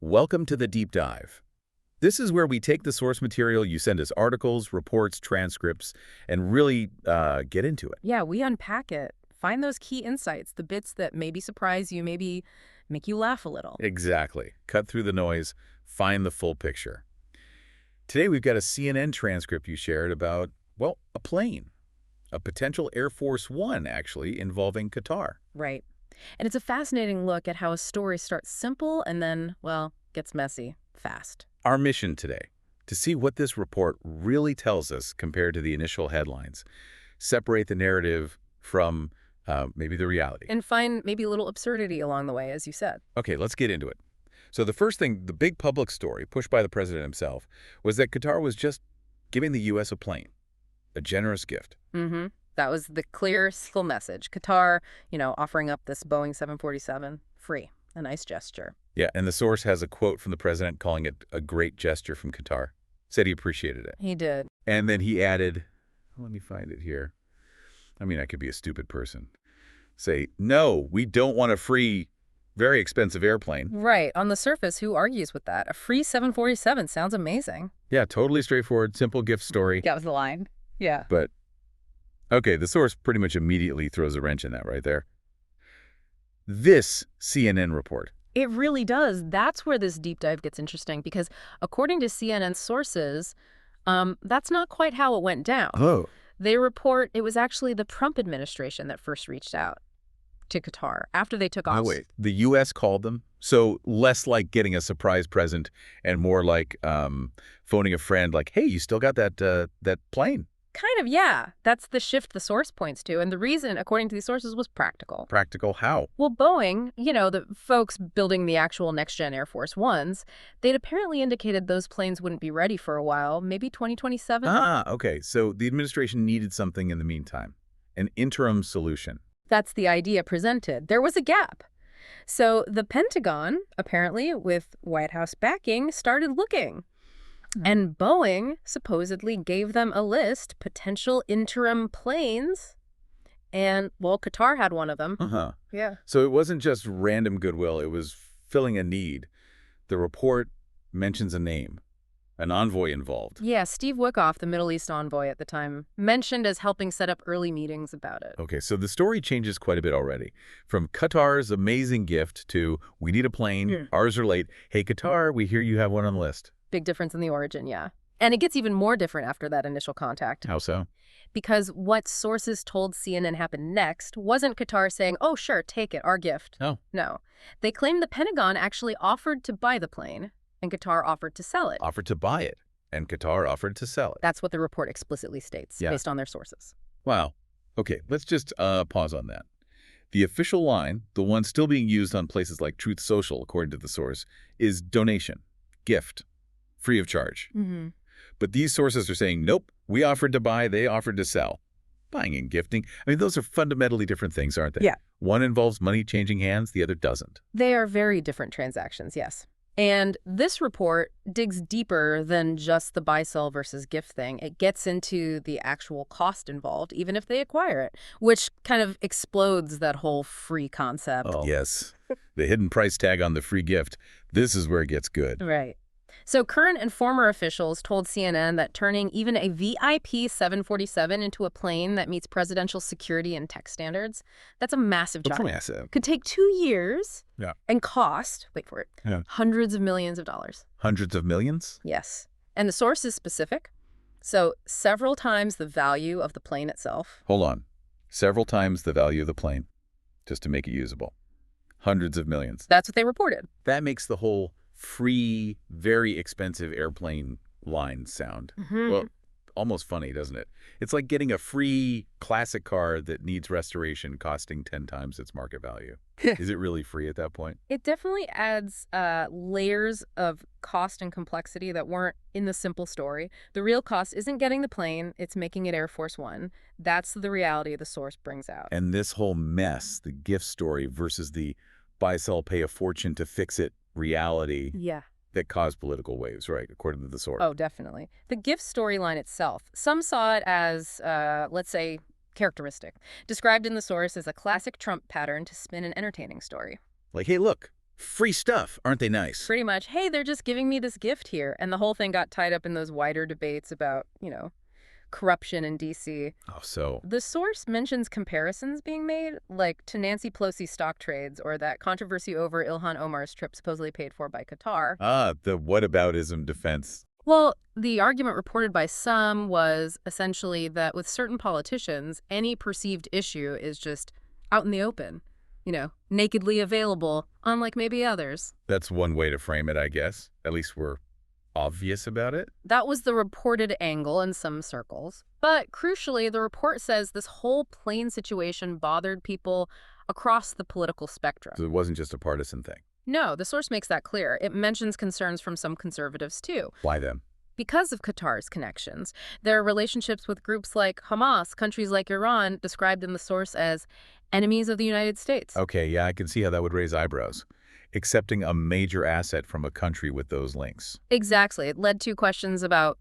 Welcome to the Deep Dive. This is where we take the source material you send us articles, reports, transcripts, and really get into it. Yeah, we unpack it. Find those key insights, the bits that maybe surprise you, maybe make you laugh a little. Exactly. Cut through the noise, find the full picture. Today we've got a CNN transcript you shared about, well, a plane. A potential Air Force One, actually, involving Qatar. Right. And it's a fascinating look at how a story starts simple and then, well, gets messy fast. Our mission today, to see what this report really tells us compared to the initial headlines. Separate the narrative from maybe the reality. And find maybe a little absurdity along the way, as you said. Okay, let's get into it. So the first thing, the big public story pushed by the president himself, was that Qatar was just giving the U.S. a plane. A generous gift. Mm-hmm. That was the clear, simple message. Qatar, offering up this Boeing 747 free. A nice gesture. Yeah, and the source has a quote from the president calling it a great gesture from Qatar. Said he appreciated it. He did. And then he added, let me find it here. I mean, I could be a stupid person. Say, no, we don't want a free, very expensive airplane. Right. On the surface, who argues with that? A free 747 sounds amazing. Yeah, totally straightforward, simple gift story. That was the line. Yeah. But, okay, the source pretty much immediately throws a wrench in that right there. This CNN report. It really does. That's where this deep dive gets interesting because according to CNN sources, that's not quite how it went down. Oh. They report it was actually the Trump administration that first reached out to Qatar after they took off. Oh, wait. The U.S. called them? So less like getting a surprise present and more like phoning a friend like, hey, you still got that plane? Kind of, yeah. That's the shift the source points to. And the reason, according to these sources, was practical. Practical how? Well, Boeing, the folks building the actual next-gen Air Force Ones, they'd apparently indicated those planes wouldn't be ready for a while, maybe 2027. Ah, okay. So the administration needed something in the meantime, an interim solution. That's the idea presented. There was a gap. So the Pentagon, apparently, with White House backing, started looking. And Boeing supposedly gave them a list, potential interim planes. And, well, Qatar had one of them. Uh-huh. Yeah. So it wasn't just random goodwill. It was filling a need. The report mentions a name, an envoy involved. Yeah, Steve Wickoff, the Middle East envoy at the time, mentioned as helping set up early meetings about it. Okay, so the story changes quite a bit already. From Qatar's amazing gift to, we need a plane, ours are late. Hey, Qatar, we hear you have one on the list. Big difference in the origin, yeah. And it gets even more different after that initial contact. How so? Because what sources told CNN happened next wasn't Qatar saying, oh, sure, take it, our gift. Oh. No. They claimed the Pentagon actually offered to buy the plane, and Qatar offered to sell it. Offered to buy it, and Qatar offered to sell it. That's what the report explicitly states, based on their sources. Wow. Okay, let's just pause on that. The official line, the one still being used on places like Truth Social, according to the source, is donation, gift. Free of charge. Mm-hmm. But these sources are saying, nope, we offered to buy, they offered to sell. Buying and gifting, I mean, those are fundamentally different things, aren't they? Yeah. One involves money changing hands, the other doesn't. They are very different transactions, yes. And this report digs deeper than just the buy-sell versus gift thing. It gets into the actual cost involved, even if they acquire it, which kind of explodes that whole free concept. Oh, yes. The hidden price tag on the free gift. This is where it gets good. Right. So current and former officials told CNN that turning even a VIP 747 into a plane that meets presidential security and tech standards, that's a massive job. It's massive. Could take 2 years and cost, wait for it, hundreds of millions of dollars. Hundreds of millions? Yes. And the source is specific. So several times the value of the plane itself. Hold on. Several times the value of the plane, just to make it usable. Hundreds of millions. That's what they reported. That makes the whole free, very expensive airplane line sound. Mm-hmm. Well, almost funny, doesn't it? It's like getting a free classic car that needs restoration costing 10 times its market value. Is it really free at that point? It definitely adds layers of cost and complexity that weren't in the simple story. The real cost isn't getting the plane, it's making it Air Force One. That's the reality the source brings out. And this whole mess, the gift story versus the buy, sell, pay a fortune to fix it reality that caused political waves, right, according to the source. Oh, definitely. The gift storyline itself, some saw it as, let's say, characteristic, described in the source as a classic Trump pattern to spin an entertaining story. Like, hey, look, Free stuff, aren't they nice? Pretty much, hey, they're just giving me this gift here. And the whole thing got tied up in those wider debates about, corruption in D.C. Oh, so. The source mentions comparisons being made, like to Nancy Pelosi's stock trades or that controversy over Ilhan Omar's trip supposedly paid for by Qatar. Ah, the whataboutism defense. Well, the argument reported by some was essentially that with certain politicians, any perceived issue is just out in the open, nakedly available, unlike maybe others. That's one way to frame it, I guess. At least we're obvious about it. That was the reported angle in some circles. But crucially, the report says this whole plane situation bothered people across the political spectrum. So it wasn't just a partisan thing. No, the source makes that clear. It mentions concerns from some conservatives, too. Why them? Because of Qatar's connections. Their relationships with groups like Hamas, countries like Iran, described in the source as enemies of the United States. Okay, yeah, I can see how that would raise eyebrows. Accepting a major asset from a country with those links. Exactly. It led to questions about,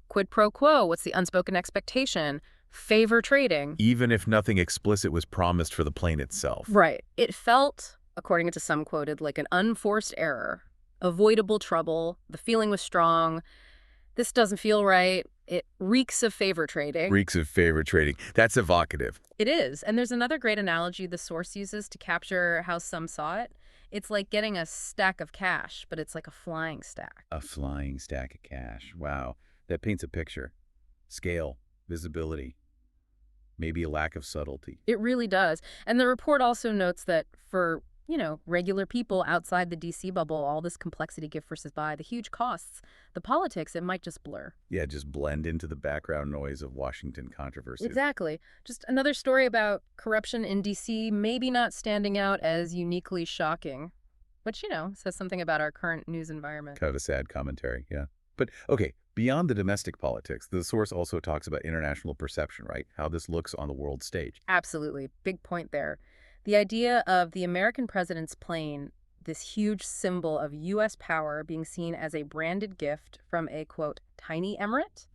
quid pro quo, what's the unspoken expectation, favor trading. Even if nothing explicit was promised for the plane itself. Right. It felt, according to some quoted, like an unforced error, avoidable trouble. The feeling was strong. This doesn't feel right. It reeks of favor trading. Reeks of favor trading. That's evocative. It is. And there's another great analogy the source uses to capture how some saw it. It's like getting a stack of cash, but it's like a flying stack. A flying stack of cash. Wow. That paints a picture. Scale, visibility, maybe a lack of subtlety. It really does. And the report also notes that for, regular people outside the D.C. bubble, all this complexity give versus buy, the huge costs, the politics, it might just blur. Yeah, just blend into the background noise of Washington controversy. Exactly. Just another story about corruption in D.C. maybe not standing out as uniquely shocking, which, says something about our current news environment. Kind of a sad commentary, yeah. But, okay, beyond the domestic politics, the source also talks about international perception, right? How this looks on the world stage. Absolutely. Big point there. The idea of the American president's plane, this huge symbol of U.S. power being seen as a branded gift from a, quote, tiny emirate?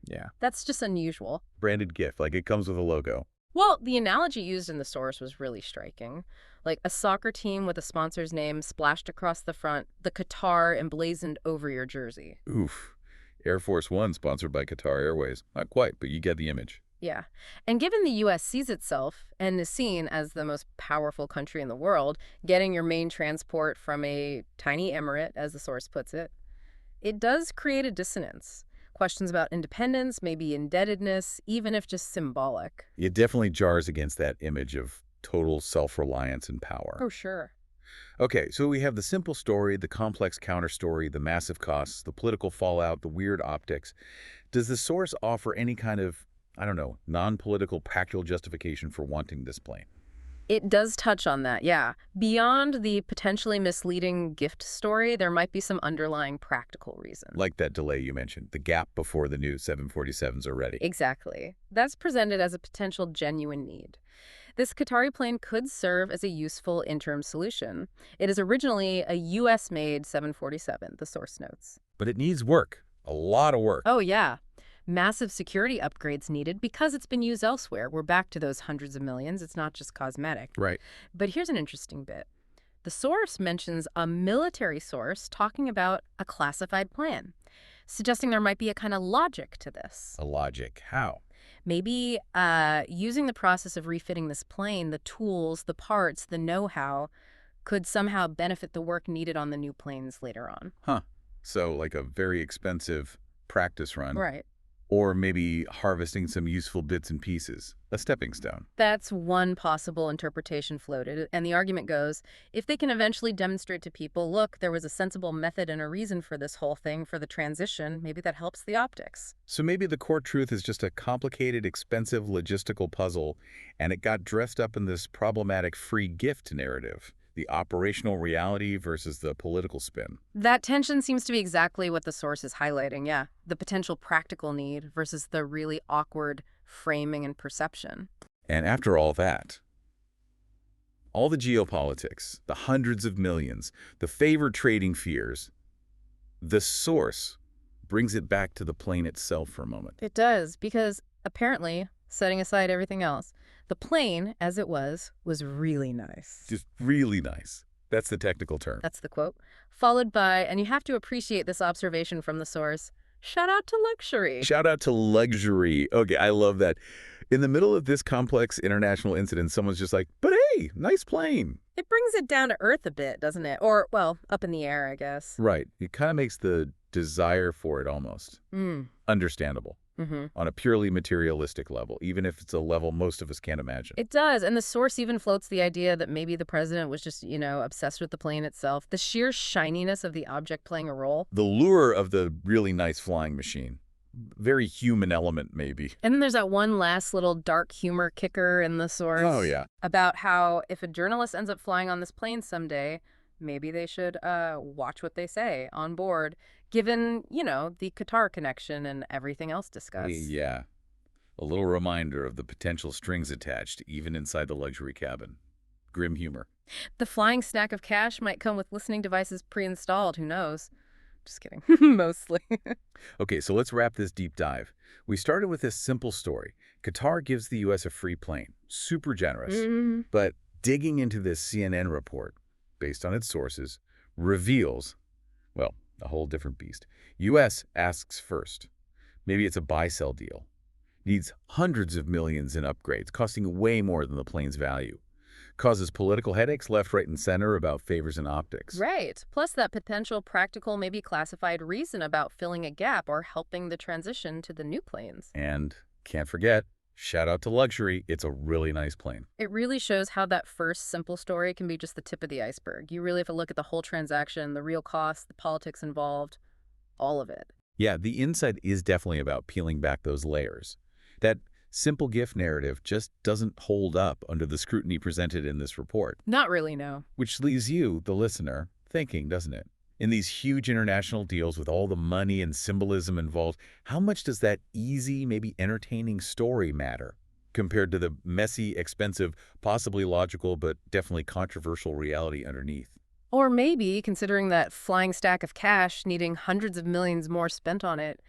Yeah. That's just unusual. Branded gift, like it comes with a logo. Well, the analogy used in the source was really striking. Like a soccer team with a sponsor's name splashed across the front, the Qatar emblazoned over your jersey. Oof. Air Force One sponsored by Qatar Airways. Not quite, but you get the image. Yeah. And given the U.S. sees itself and is seen as the most powerful country in the world, getting your main transport from a tiny emirate, as the source puts it, it does create a dissonance. Questions about independence, maybe indebtedness, even if just symbolic. It definitely jars against that image of total self-reliance and power. Oh, sure. Okay, so we have the simple story, the complex counter-story, the massive costs, the political fallout, the weird optics. Does the source offer any kind of, non-political pactual justification for wanting this plane? It does touch on that, yeah. Beyond the potentially misleading gift story, there might be some underlying practical reason. Like that delay you mentioned, the gap before the new 747s are ready. Exactly. That's presented as a potential genuine need. This Qatari plane could serve as a useful interim solution. It is originally a U.S.-made 747, the source notes. But it needs work. A lot of work. Oh, yeah. Massive security upgrades needed because it's been used elsewhere. We're back to those hundreds of millions. It's not just cosmetic. Right. But here's an interesting bit. The source mentions a military source talking about a classified plan, suggesting there might be a kind of logic to this. A logic. How? Maybe using the process of refitting this plane, the tools, the parts, the know-how, could somehow benefit the work needed on the new planes later on. Huh. So like a very expensive practice run. Right. Or maybe harvesting some useful bits and pieces. A stepping stone. That's one possible interpretation floated. And the argument goes, if they can eventually demonstrate to people, look, there was a sensible method and a reason for this whole thing, for the transition, maybe that helps the optics. So maybe the core truth is just a complicated, expensive logistical puzzle, and it got dressed up in this problematic free gift narrative. The operational reality versus the political spin. That tension seems to be exactly what the source is highlighting, yeah. The potential practical need versus the really awkward framing and perception. And after all that, all the geopolitics, the hundreds of millions, the favor trading fears, the source brings it back to the plane itself for a moment. It does, because apparently, setting aside everything else, the plane, as it was really nice. Just really nice. That's the technical term. That's the quote. Followed by, and you have to appreciate this observation from the source, shout out to luxury. Shout out to luxury. Okay, I love that. In the middle of this complex international incident, someone's just like, but hey, nice plane. It brings it down to earth a bit, doesn't it? Or, well, up in the air, I guess. Right. It kind of makes the desire for it almost understandable on a purely materialistic level, even if it's a level most of us can't imagine. It does, and the source even floats the idea that maybe the president was just, obsessed with the plane itself. The sheer shininess of the object playing a role. The lure of the really nice flying machine. Very human element, maybe. And then there's that one last little dark humor kicker in the source. Oh, yeah. About how if a journalist ends up flying on this plane someday, maybe they should watch what they say on board, given, the Qatar connection and everything else discussed. Yeah. A little reminder of the potential strings attached, even inside the luxury cabin. Grim humor. The flying snack of cash might come with listening devices pre-installed, who knows? Just kidding. Mostly. Okay, so let's wrap this deep dive. We started with this simple story. Qatar gives the U.S. a free plane. Super generous. But digging into this CNN report, based on its sources, reveals, well, a whole different beast. U.S. asks first. Maybe it's a buy-sell deal. Needs hundreds of millions in upgrades, costing way more than the plane's value. Causes political headaches left, right, and center about favors and optics. Right. Plus that potential practical, maybe classified reason about filling a gap or helping the transition to the new planes. And can't forget, shout out to luxury. It's a really nice plane. It really shows how that first simple story can be just the tip of the iceberg. You really have to look at the whole transaction, the real costs, the politics involved, all of it. Yeah, the inside is definitely about peeling back those layers. That simple gift narrative just doesn't hold up under the scrutiny presented in this report. Not really, no. Which leaves you, the listener, thinking, doesn't it? In these huge international deals with all the money and symbolism involved, how much does that easy, maybe entertaining story matter compared to the messy, expensive, possibly logical, but definitely controversial reality underneath? Or maybe, considering that flying stack of cash needing hundreds of millions more spent on it,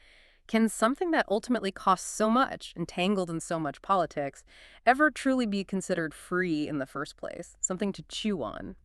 can something that ultimately costs so much, entangled in so much politics, ever truly be considered free in the first place? Something to chew on?